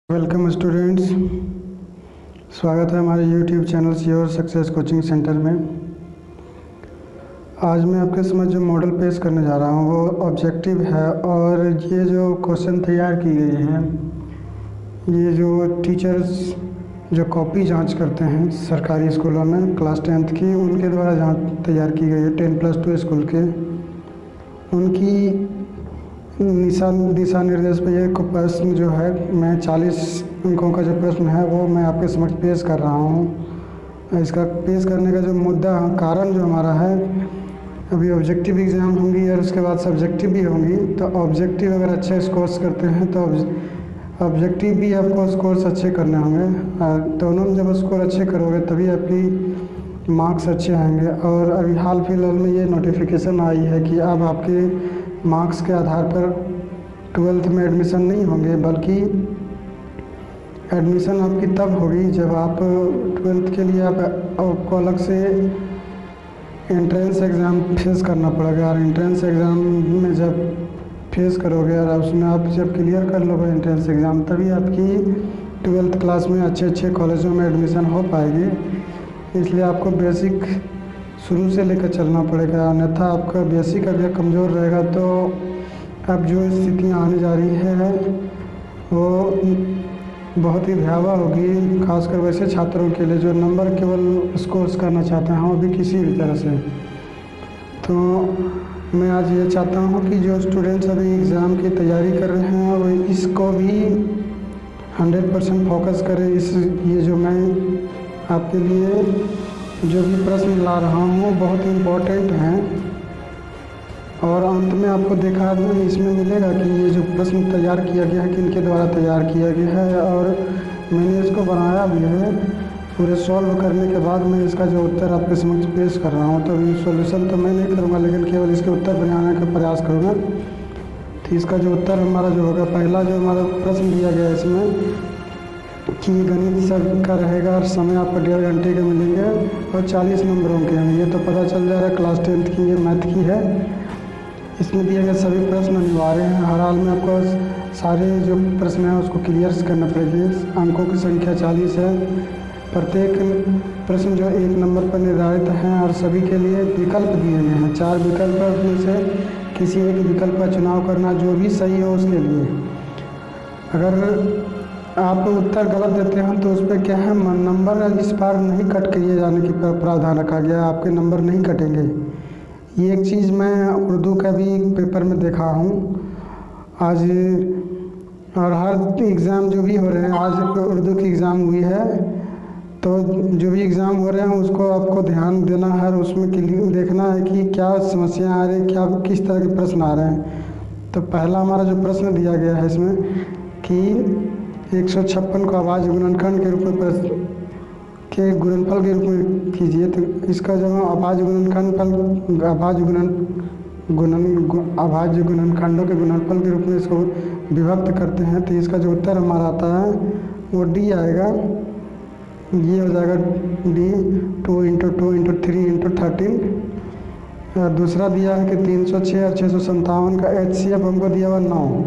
Welcome students, स्वागत है हमारे YouTube channel your success coaching centre में। आज मैं आपके समझ जो मॉडल पेश करने जा रहा हूँ वो ऑब्जेक्टिव है। और ये जो क्वेश्चन तैयार की गई हैं, ये जो टीचर्स जो कॉपी जांच करते हैं सरकारी स्कूलों में क्लास 10th की, उनके द्वारा जांच तैयार की गई है 10+2 स्कूल के। उनकी दिशा निर्देश पर ये प्रश्न जो है, मैं 40 अंकों का जो प्रश्न है वो मैं आपके समक्ष पेश कर रहा हूँ। इसका पेश करने का जो मुद्दा कारण जो हमारा है, अभी ऑब्जेक्टिव एग्ज़ाम होंगी और उसके बाद सब्जेक्टिव भी होंगी। तो ऑब्जेक्टिव अगर अच्छे स्कोर्स करते हैं तो ऑब्जेक्टिव भी आपको स्कोर्स अच्छे करने होंगे। दोनों में जब स्कोर अच्छे करोगे तभी आपकी मार्क्स अच्छे आएंगे। और अभी हाल फिलहाल में ये नोटिफिकेशन आई है कि अब आपके मार्क्स के आधार पर 12th में एडमिशन नहीं होंगे, बल्कि एडमिशन आपकी तब होगी जब आप 12th के लिए आपको अलग से एंट्रेंस एग्ज़ाम फेस करना पड़ेगा। और एंट्रेंस एग्ज़ाम में जब फेस करोगे और उसमें आप जब क्लियर कर लोगे एंट्रेंस एग्ज़ाम, तभी आपकी 12th क्लास में अच्छे कॉलेजों में एडमिशन हो पाएगी। इसलिए आपको बेसिक शुरू से लेकर चलना पड़ेगा, अन्यथा आपका बेसिक अगर कमज़ोर रहेगा तो अब जो स्थितियाँ आने जा रही है वो बहुत ही भयावह होगी, खासकर वैसे छात्रों के लिए जो नंबर केवल स्कोर्स करना चाहते हैं, वो भी किसी भी तरह से। तो मैं आज ये चाहता हूँ कि जो स्टूडेंट्स अभी एग्ज़ाम की तैयारी कर रहे हैं वो इसको भी 100% फोकस करें। ये जो मैं आपके लिए जो भी प्रश्न ला रहा हूँ बहुत इम्पोर्टेंट हैं। और अंत में आपको देखा इसमें मिलेगा कि ये जो प्रश्न तैयार किया गया है किनके द्वारा तैयार किया गया है, और मैंने इसको बनाया भी है। पूरे सॉल्व करने के बाद मैं इसका जो उत्तर आपके समक्ष पेश कर रहा हूँ। तो अभी सॉल्यूशन तो मैं नहीं करूँगा, लेकिन केवल इसके उत्तर बनाने का प्रयास करूँगा। तो इसका जो उत्तर हमारा जो होगा, पहला जो हमारा प्रश्न दिया गया है इसमें कि गणित सब का रहेगा और समय आपको 1.5 घंटे के मिलेंगे और 40 नंबरों के हैं। ये तो पता चल जा रहा है क्लास 10th की ये मैथ की है। इसमें दिए गए सभी प्रश्न अनिवार्य हैं। हर हाल में आपको सारे जो प्रश्न हैं उसको क्लियर करना पड़ेगी। अंकों की संख्या 40 है। प्रत्येक प्रश्न जो 1 नंबर पर निर्धारित हैं और सभी के लिए विकल्प दिए गए हैं। 4 विकल्प है, उसमें से किसी एक विकल्प का चुनाव करना, जो भी सही हो उसके लिए। अगर आप उत्तर गलत देते हैं तो उस पर क्या है, नंबर इस बार नहीं कट किए जाने की प्रावधान रखा गया है, आपके नंबर नहीं कटेंगे। ये एक चीज़ मैं उर्दू का भी पेपर में देखा हूँ आज। और हर एग्ज़ाम जो भी हो रहे हैं, आज उर्दू की एग्ज़ाम हुई है, तो जो भी एग्ज़ाम हो रहे हैं उसको आपको ध्यान देना है और उसमें देखना है कि क्या समस्या आ रही है, क्या किस तरह के प्रश्न आ रहे हैं। तो पहला हमारा जो प्रश्न दिया गया है इसमें कि 156 को अभाज्य गुणनखंड के रूप में गुणनफल के रूप में कीजिए। तो इसका जब हम अभाज्य गुणनखंडों के गुणनफल के रूप में इसको विभक्त करते हैं, तो इसका जो उत्तर हमारा आता है वो डी आएगा। ये हो जाएगा डी 2 × 2 × 3 × 13। दूसरा दिया है कि 306 और 657 का HCF हमको दिया हुआ 9।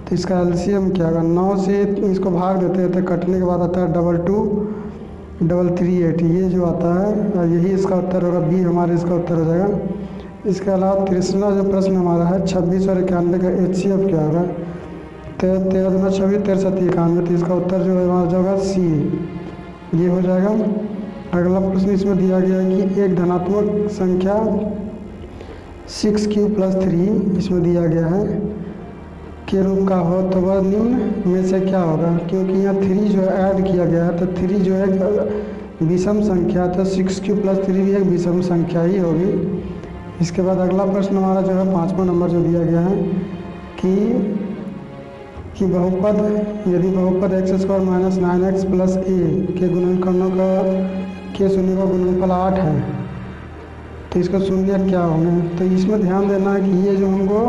तो इसका एलसीएम क्या होगा, 9 से इसको भाग देते हैं तो कटने के बाद आता है 22,238। ये जो आता है यही इसका उत्तर होगा, बी हमारे इसका उत्तर हो जाएगा। इसके अलावा तीसरा जो प्रश्न हमारा है 26 और 91 का HCF क्या होगा, 13 दूना 26, 13 7 91। तो इसका उत्तर जो है हमारा जो होगा सी, ये हो जाएगा। अगला प्रश्न इसमें दिया गया है कि एक धनात्मक संख्या 6q + 3 इसमें दिया गया है के रूप का हो तो वह निम्न में से क्या होगा। क्योंकि यहाँ 3 जो है ऐड किया गया है, तो 3 जो है विषम संख्या, तो 6q + 3 भी एक विषम संख्या ही होगी। इसके बाद अगला प्रश्न हमारा जो है 5वां नंबर जो दिया गया है कि बहुपद, यदि बहुपद x² - 9x + a के गुणनखंडों का के शून्य का गुणनफल 8 है, तो इसका शून्य क्या होंगे। तो इसमें ध्यान देना है कि ये जो हमको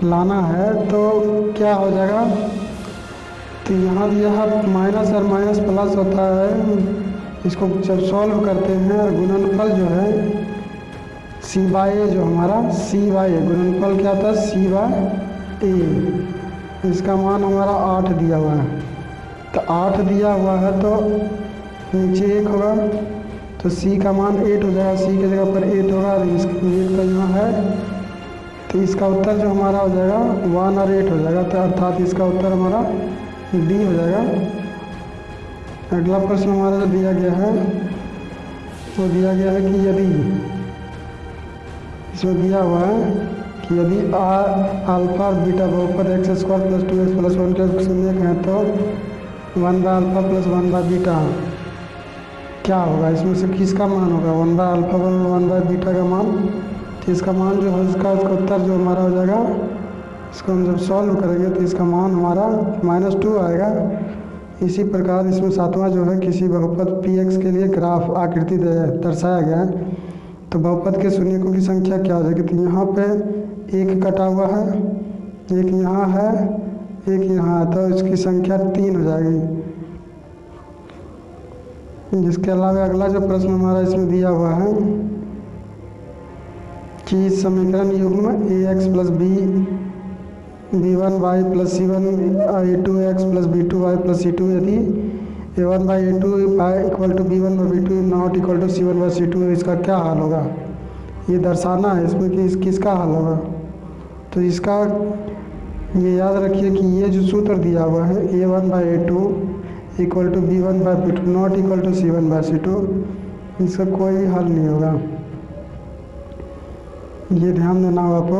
लाना है तो क्या हो जाएगा। तो यहाँ यह माइनस और माइनस प्लस होता है, इसको जब सॉल्व करते हैं और गुणनफल जो है C/A जो हमारा C/A गुणनफल क्या होता है C/A। इसका मान हमारा 8 दिया हुआ है, तो 8 दिया हुआ है तो नीचे 1 होगा, तो c का मान 8 हो जाएगा, c की जगह पर 8 होगा, और इसका 8 का यहाँ है, तो इसका उत्तर जो हमारा हो जाएगा 1 और 8 हो जाएगा, तो अर्थात इसका उत्तर हमारा डी हो जाएगा। अगला प्रश्न हमारा जो दिया गया है वो दिया गया है कि यदि इसमें दिया हुआ है कि यदि अल्फा और बीटा बहुपद x² + 2x + 1 के शून्य हैं तो 1/α + 1/बीटा क्या होगा, इसमें से किसका मान होगा, 1/α और 1/बीटा का मान, तो इसका मान जो है इसका उत्तर जो हमारा हो जाएगा, इसको हम जब सॉल्व करेंगे तो इसका मान हमारा -2 आएगा। इसी प्रकार इसमें सातवां जो है किसी बहुपद px के लिए ग्राफ आकृति दर्शाया गया है, तो बहुपद के शून्यकों की संख्या क्या हो जाएगी, तो यहाँ पे 1 कटा हुआ है, 1 यहाँ है, 1 यहाँ है, तो इसकी संख्या 3 हो जाएगी। इसके अलावा अगला जो प्रश्न हमारा इसमें दिया हुआ है कि समीकरण युग्म ax + b1y + c1a2x + b2y + c2 यदि a1/a2 = b1/b2 not equal to c1/c2, इसका क्या हल होगा, ये दर्शाना है इसमें कि किसका हल होगा। तो इसका ये याद रखिए कि ये जो सूत्र दिया हुआ है a1/a2 = b1/b2 not equal to c1/c2, इसका कोई हल नहीं होगा, ये ध्यान देना हो आपको।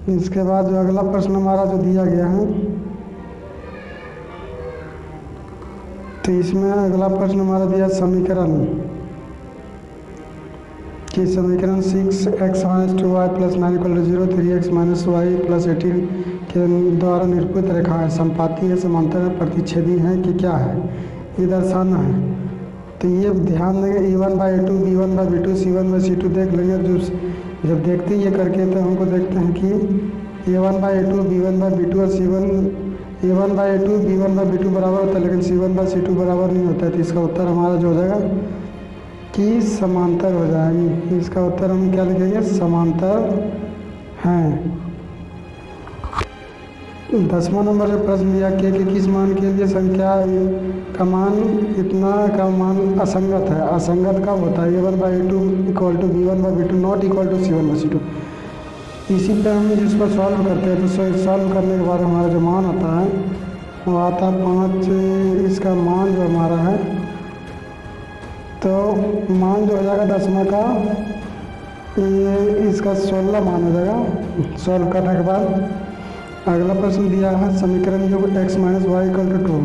इसके बाद जो अगला प्रश्न हमारा जो दिया गया है, तो इसमें अगला प्रश्न हमारा दिया समीकरण कि समीकरण 6x - 2y + 9 = 0 3x - y + 18 के द्वारा निरूपित रेखा है, संपाती है, समांतर है, प्रतिच्छेदी है कि क्या है, ये दर्शाना है। तो ये ध्यान देंगे a1/a2 b1/b2 c1/c2 देख लेंगे, जब देखते हैं ये करके तो हमको देखते हैं कि a1/a2 b1/b2 और a1/a2 b1/b2 बराबर होता है, लेकिन c1/c2 बराबर नहीं होता है, तो इसका उत्तर हमारा जो हो जाएगा कि समांतर हो जाएगी। इसका उत्तर हम क्या लिखेंगे, समांतर हैं। 10वां नंबर जो प्रश्न दिया के किस मान के लिए संख्या का मान इतना का मान असंगत है, असंगत कब होता है, a1/a2 = b1/b2 not equal to c1/c2। इसी पे हम जिसको सॉल्व करते हैं, तो सॉल्व करने के बाद हमारा जो मान आता है वो आता है 5, इसका मान जो हमारा है, तो मान जो हो जाएगा 10वां का ये इसका 16 मान हो जाएगा सॉल्व करने के बाद। अगला प्रश्न दिया है समीकरण जो x - y = 2,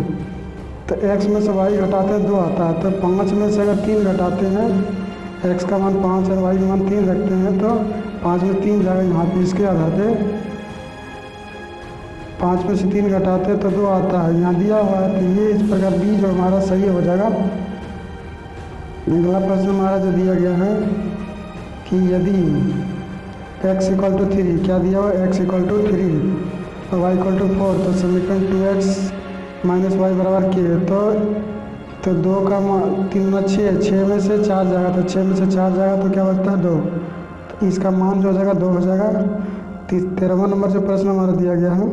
तो x में से y घटाते हैं 2 आता है, तो 5 में से अगर 3 घटाते हैं, x का मान 5 है, y का मान 3 रखते हैं, तो 5 में 3 जाएगा यहाँ पे, इसके आधार पे 5 में से 3 घटाते हैं तो 2 आता है, यहाँ दिया हुआ है, तो ये इस प्रकार b जो हमारा सही हो जाएगा। अगला प्रश्न हमारा जो दिया गया है कि यदि x = 3, क्या दिया हुआ, x = 3 और y = 4, तो समीकरण 2x - y बराबर k, तो 2 का 3 × 6 में से 4 जाएगा, तो 6 में से 4 जाएगा तो क्या बचता है 2, तो इसका मान जो हो जाएगा 2 हो जाएगा। 13वां नंबर जो प्रश्न हमारा दिया गया है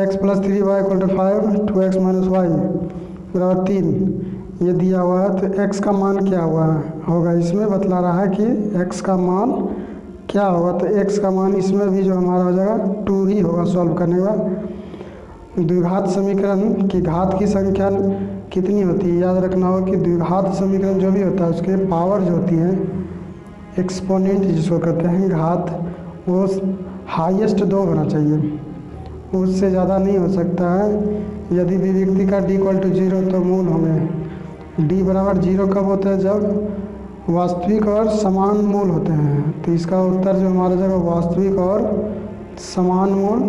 x + 3y = 5 2x - y बराबर 3, ये दिया हुआ है, तो x का मान क्या होगा, इसमें बतला रहा है कि x का मान क्या होगा, तो x का मान इसमें भी जो हमारा हो जाएगा 2 ही होगा सॉल्व करने के बाद। द्विघात समीकरण की घात की संख्या कितनी होती है, याद रखना होगा कि द्विघात समीकरण जो भी होता है उसके पावर जो होती है, एक्सपोनेंट जिसको कहते हैं घात, वो हाईएस्ट 2 होना चाहिए, उससे ज़्यादा नहीं हो सकता है। यदि भी व्यक्ति का d = 0 तो मूल होंगे, d = 0 कब होता है, जब वास्तविक और समान मूल होते हैं, तो इसका उत्तर जो हमारा जगह वास्तविक और समान मूल।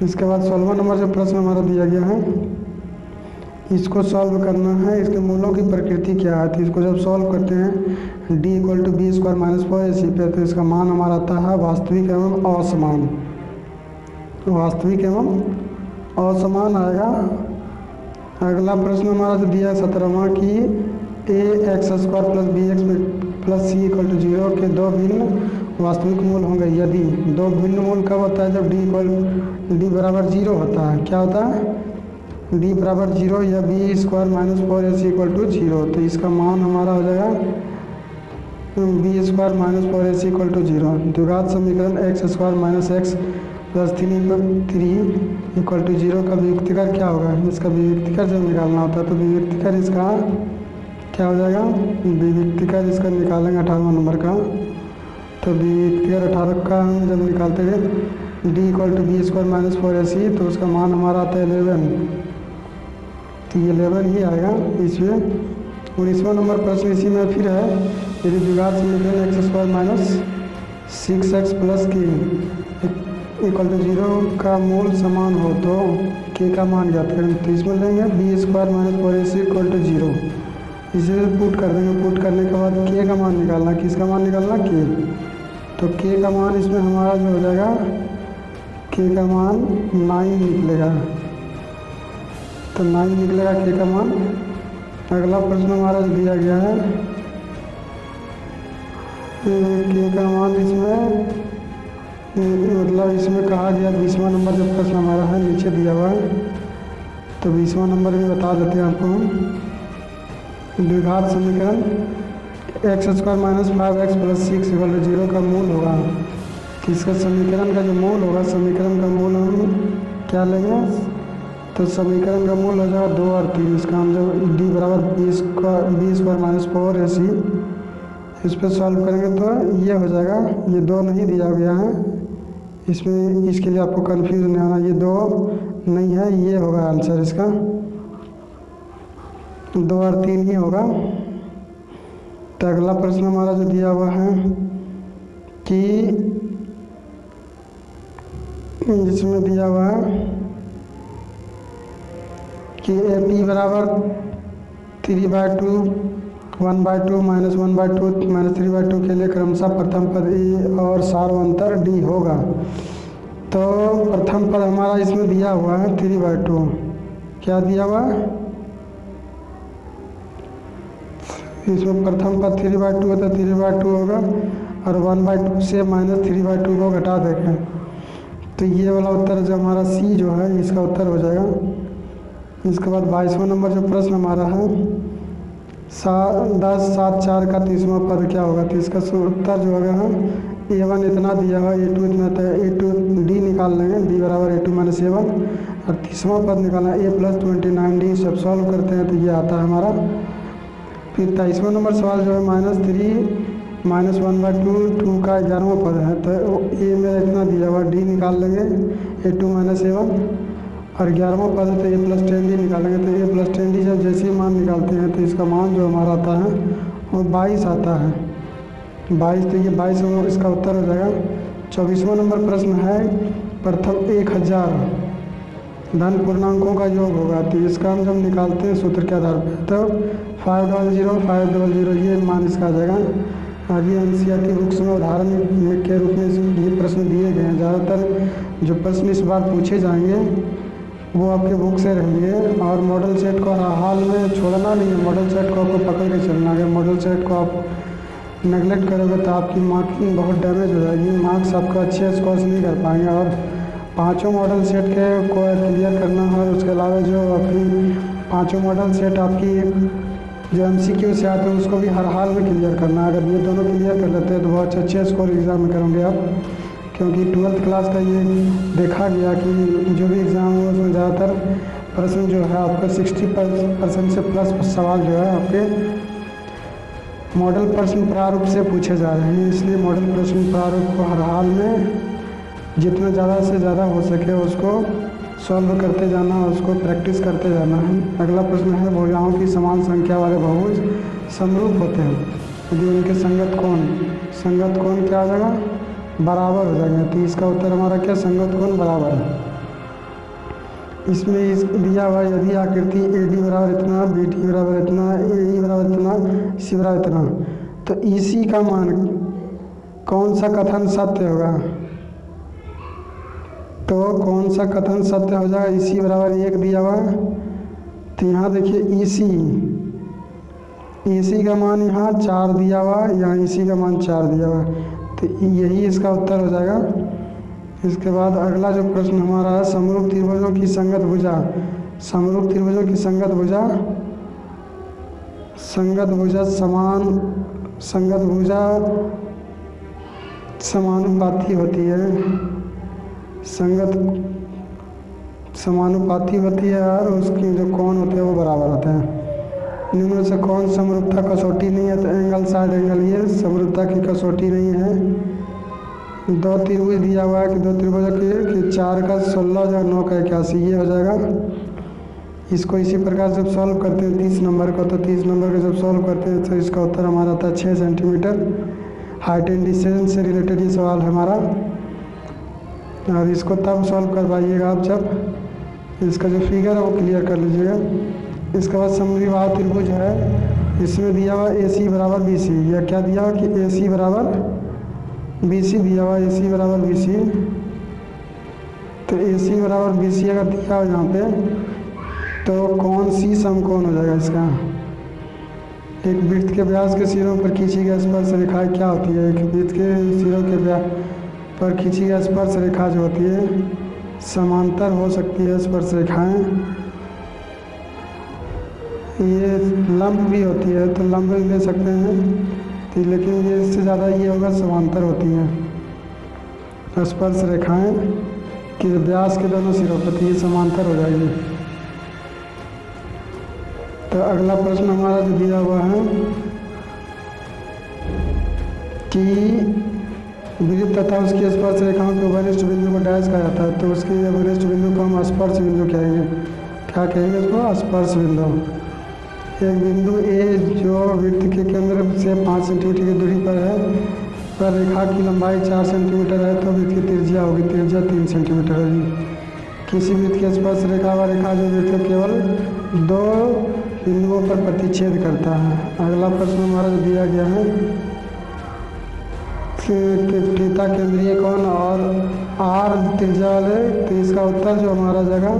इसके बाद 16वां नंबर जो प्रश्न हमारा दिया गया है, इसको सॉल्व करना है, इसके मूलों की प्रकृति क्या है, तो इसको जब सॉल्व करते हैं d = b² - 4ac पे, तो इसका मान हमारा आता है वास्तविक एवं असमान, वास्तविक एवं असमान आएगा। अगला प्रश्न हमारा जो दिया है 17वां कि ax² + bx + c = 0 के दो भिन्न वास्तविक मूल होंगे यदि दो भिन्न मूल कब होता है, जब डी बराबर 0 होता है। क्या होता है, डी बराबर 0 या B square minus 4ac equal to 0। तो इसका मान हमारा हो जाएगा B square minus 4ac equal to 0। द्विघात समीकरण X square minus X plus 3 equal to 0 का वियुक्तिकर क्या होगा, इसका वियुक्तिकर जब निकालना होता है तो वियुक्तिकर इसका क्या हो जाएगा, वियुक्तिकर इसका निकालेंगे 18वां नंबर का। तो वियुक्तिकर 18 का हम जब निकालते हैं D equal to B square minus 4ac तो उसका मान हमारा आता है 11। तो ये 11 ही आएगा इसमें। 19वां नंबर प्रश्न इसी में फिर है, यदि द्विघात समीकरण X square minus 6x plus के इक्वल टू 0 का मूल समान हो तो के का मान ज्ञात करें। तो इसमें लेंगे B square minus 4ac equal to 0, इसे पुट कर देंगे। पुट करने के बाद के का मान निकालना, किसका मान निकालना, के। तो के का मान इसमें हमारा जो हो जाएगा, के का मान 9 निकलेगा। तो 9 निकलेगा के का मान। अगला प्रश्न हमारा जो दिया गया है के का मान इसमें मतलब इसमें कहा गया 20वां नंबर जो प्रश्न हमारा है नीचे दिया हुआ है। तो 20वां नंबर भी बता देते हैं आपको हम। द्विघात समीकरण X square minus 5x plus 6 equal to 0 का मूल होगा। इसका समीकरण का जो मूल होगा, समीकरण का मूल हम क्या लेंगे, तो समीकरण का मूल हो जाएगा 2 और 3। इसका हम जब डी बराबर बी स्क्वायर माइनस 4ac इस पर सॉल्व करेंगे तो ये हो जाएगा। ये 2 नहीं दिया गया है इसमें, इसके लिए आपको कन्फ्यूज नहीं होना, ये 2 नहीं है, ये होगा आंसर इसका। 2 और 3 ही होगा। तो अगला प्रश्न हमारा जो दिया हुआ है कि जिसमें दिया हुआ है कि ए पी बराबर 3/2 1/2 माइनस 1/2 माइनस 3/2 के लिए क्रमशः प्रथम पद ए और सार्वंतर डी होगा। तो प्रथम पद हमारा इसमें दिया हुआ है 3/2। क्या दिया हुआ है इसमें, प्रथम पद 3/2 होता है, 3/2 होगा और 1/2 से माइनस 3/2 को घटा देंगे। तो ये वाला उत्तर जो हमारा सी जो है इसका उत्तर हो जाएगा। इसके बाद 22वां नंबर जो प्रश्न हमारा है 10 7 4 का 30वां पद क्या होगा। तो इसका उत्तर जो होगा हम a1 इतना दिया हुआ, a2 इतना था, a2 d निकाल लेंगे, d बराबर a2 माइनस a1 और 30वां पद निकालना a प्लस 29d। सब सॉल्व करते हैं तो ये आता है हमारा। फिर 23वां नंबर सवाल जो है -3 माइनस 1/2 2 का 11वां पद है। तो a में इतना दिया हुआ, d निकाल लेंगे a2 माइनस a1 और 11वां पद है तो a प्लस 10d निकालेंगे। तो a प्लस 10d जब जैसे ही मान निकालते हैं तो इसका मान जो हमारा आता है वो 22 आता है, 22। तो ये 22 इसका उत्तर हो जाएगा। 24वां नंबर प्रश्न है प्रथम 1000 धन पूर्णांकों का योग होगा। तो इसका हम जब निकालते हैं सूत्र के आधार पर तो 500 500 ये मान इसका आ जाएगा। आगे एनसीईआरटी बुक्स में उदाहरण के रूप में ये प्रश्न दिए गए हैं। ज़्यादातर जो प्रश्न इस बार पूछे जाएंगे वो आपके बुक से रहेंगे और मॉडल सेट को हाल में छोड़ना नहीं है, मॉडल सेट को आपको पकड़ के चलना। अगर मॉडल सेट को आप नेगलेक्ट करोगे तो आपकी मार्किंग बहुत डैमेज हो जाएगी, मार्क्स आपका अच्छे स्कोर नहीं कर पाएंगे। और 5 मॉडल सेट के को क्लियर करना है, उसके अलावा जो अपनी 5 मॉडल सेट आपकी जो MCQ से आते हैं उसको भी हर हाल में क्लियर करना है। अगर ये दोनों क्लियर कर लेते हैं तो बहुत अच्छे स्कोर एग्ज़ाम में करोगे आप, क्योंकि 12th क्लास का ये देखा गया कि जो भी एग्ज़ाम हो उसमें ज़्यादातर प्रश्न जो है आपका 60% से प्लस सवाल जो है आपके मॉडल प्रश्न प्रारूप से पूछे जा रहे हैं। इसलिए मॉडल प्रश्न प्रारूप को हर हाल में जितना ज़्यादा से ज़्यादा हो सके उसको सॉल्व करते जाना, उसको प्रैक्टिस करते जाना है। अगला प्रश्न है भुजाओं की समान संख्या वाले बहुभुज समरूप होते हैं यदि उनके संगत कोण क्या हो जाएगा, बराबर हो जाएंगे। तो इसका उत्तर हमारा क्या, संगत कोण बराबर है। इसमें दिया हुआ यदि आकृति AD बराबर इतना, BD बराबर इतना, AE बराबर इतना, C बराबर इतना, तो EC का मान कौन सा कथन सत्य होगा। तो कौन सा कथन सत्य हो जाएगा, EC बराबर 1 दिया हुआ। तो यहाँ देखिए EC का मान यहाँ 4 दिया हुआ, यहाँ EC का मान 4 दिया हुआ। तो यही इसका उत्तर हो जाएगा। इसके बाद अगला जो प्रश्न हमारा है, समरूप त्रिभुजों की संगत भुजा, समरूप त्रिभुजों की संगत भुजा समानुपाती होती है, समानुपाती होती है और उसकी जो कोण होते हैं वो बराबर होते हैं। निम्न में से कौन समरूपता कसौटी नहीं है? तो एंगल साइड एंगल, ये समरूपता की कसौटी नहीं है। दो त्रिभुज दिया हुआ है कि दो त्रिभुजों की 4 का 16 और 9 का 81, ये हो जाएगा। इसको इसी प्रकार जब सॉल्व करते हैं 30 नंबर को, तो 30 नंबर को जब सॉल्व करते हैं तो इसका उत्तर हमारा आता है 6 सेंटीमीटर। हाइट एंड डिस्टेंस से रिलेटेड ये सवाल है हमारा, और इसको तब सॉल्व कर पाइएगा आप जब इसका जो फिगर है वो क्लियर कर लीजिएगा। इसके बाद समद्विबाहु त्रिभुज है, इसमें दिया हुआ AC बराबर BC, या क्या दिया हुआ कि AC बराबर BC दिया हुआ, AC बराबर BC। तो AC बराबर BC अगर दिया हो यहाँ पे, तो कौन सी समकोण हो जाएगा इसका? एक वृत्त के व्यास के सिरों पर खींची गई स्पर्श रेखा क्या होती है? एक वृत्त के सिरों के व्यास पर खींची गई स्पर्श रेखा जो होती है समांतर हो सकती है स्पर्श रेखाएं। ये लंब भी होती है तो लंब भी ले सकते हैं, तो लेकिन ये इससे ज़्यादा ये होगा समांतर होती हैं स्पर्श रेखाएं कि व्यास के दोनों सिरों पर, तो ये समांतर हो जाएगी। तो अगला प्रश्न हमारा जो दिया हुआ है कि वृत्त तथा उसकी स्पर्श रेखाओं के वरिष्ठ बिंदु को डैश कहा जाता है, तो उसके वरिष्ठ बिंदु को हम स्पर्श बिंदु कहेंगे। क्या कहेंगे इसको? स्पर्श बिंदु। एक बिंदु ए जो वृत्त के केंद्र से 5 सेंटीमीटर की दूरी पर है, पर रेखा की लंबाई 4 सेंटीमीटर है, तो वृत्त की त्रिज्या होगी, त्रिज्या 3 सेंटीमीटर होगी। किसी वृत्त की स्पर्श रेखा व रेखा जो वृत्त को केवल 2 बिंदुओं पर प्रतिच्छेद करता है। अगला प्रश्न हमारा जो दिया गया है कि थीटा केंद्रीय कोण और R त्रिज्या वाले, तो इसका उत्तर जो हमारा जाएगा,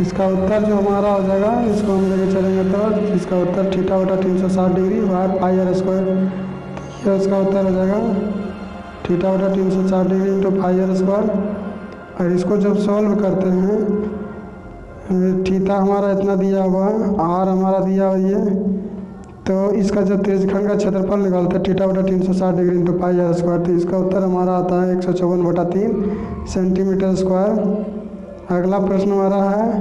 इसका उत्तर जो हमारा हो जाएगा, इसको हम लेके चलेंगे तो इसका उत्तर थीटा बटा 360 degree by pi R square, तो ये उसका उत्तर हो जाएगा थीटा बटा 360 degree into pi R square. और इसको जब सॉल्व करते हैं, थीटा हमारा इतना दिया हुआ है, R हमारा दिया हुआ ये, तो इसका जब त्रिज्यखंड का क्षेत्रफल निकालते हैं थीटा बटा 360 degree into pi R square, तो इसका उत्तर हमारा आता है 154/3 सेंटीमीटर स्क्वायर। अगला प्रश्न हमारा है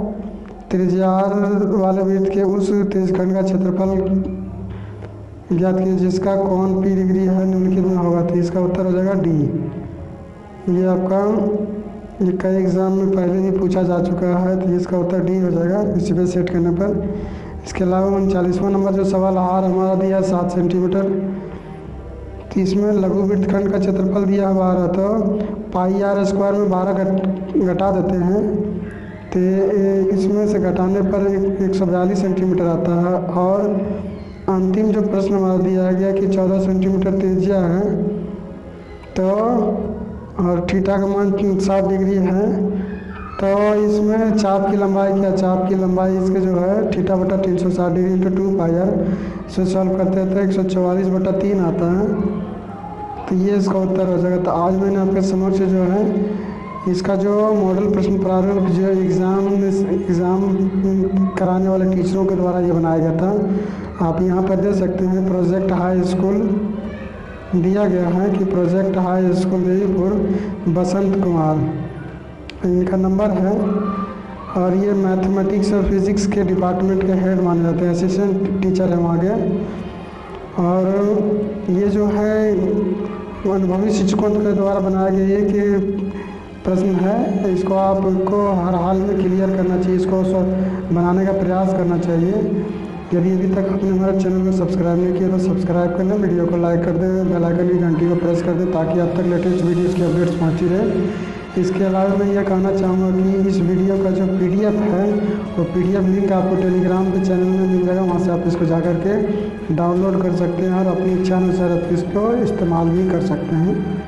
त्रिज्या R वाले वृत्त के उस त्रिज्यखंड का क्षेत्रफल ज्ञात कीजिए जिसका कोण P डिग्री है, निम्नलिखित में होगा, तो इसका उत्तर हो जाएगा D। ये आपका ये कई एग्ज़ाम में पहले भी पूछा जा चुका है, तो इसका उत्तर D हो जाएगा इसी पे सेट करने पर। इसके अलावा 39वां नंबर जो सवाल R हमारा दिया 7 सेंटीमीटर, तो इसमें लघु वृत्तखंड का क्षेत्रफल दिया हुआ है, तो पाई R स्क्वायर में 12 घटा देते हैं, तो इसमें से घटाने पर 142 सेंटीमीटर आता है। और अंतिम जो प्रश्न हमारा दिया गया कि 14 सेंटीमीटर त्रिज्या है, तो और थीटा का मान 60 डिग्री है, तो इसमें चाप की लंबाई क्या? चाप की लंबाई इसके जो है थीटा बटा 360 डिग्री इंटू 2 पाई R, इसे सॉल्व करते हैं तो 144/3 आता है, तो ये इसका उत्तर हो जाएगा। तो आज मैंने आपके समक्ष जो है इसका जो मॉडल प्रश्न प्रारूप जो एग्ज़ाम कराने वाले टीचरों के द्वारा ये बनाया गया था, आप यहाँ पर देख सकते हैं। प्रोजेक्ट हाई स्कूल दिया गया है कि project high school Devipur Basant Kumar इनका नंबर है, और ये मैथमेटिक्स और फिज़िक्स के डिपार्टमेंट के हेड माने जाते हैं, असिस्टेंट टीचर है वहाँ के। और ये जो है अनुभवी शिक्षकों के द्वारा बनाया गया ये कि प्रश्न है, इसको आपको हर हाल में क्लियर करना चाहिए, इसको बनाने का प्रयास करना चाहिए। यदि अभी तक आपने हमारे चैनल को सब्सक्राइब नहीं किया तो सब्सक्राइब कर लें, वीडियो को लाइक कर दें, बेल आइकन की घंटी को प्रेस कर दें ताकि अब तक लेटेस्ट वीडियोज़ की अपडेट्स पहुँचती रहे। इसके अलावा मैं यह कहना चाहूँगा कि इस वीडियो का जो PDF है वो PDF लिंक आपको टेलीग्राम के चैनल में मिल जाएगा, वहाँ से आप इसको जा कर के डाउनलोड कर सकते हैं और अपनी इच्छा अनुसार आप इसको इस्तेमाल भी कर सकते हैं।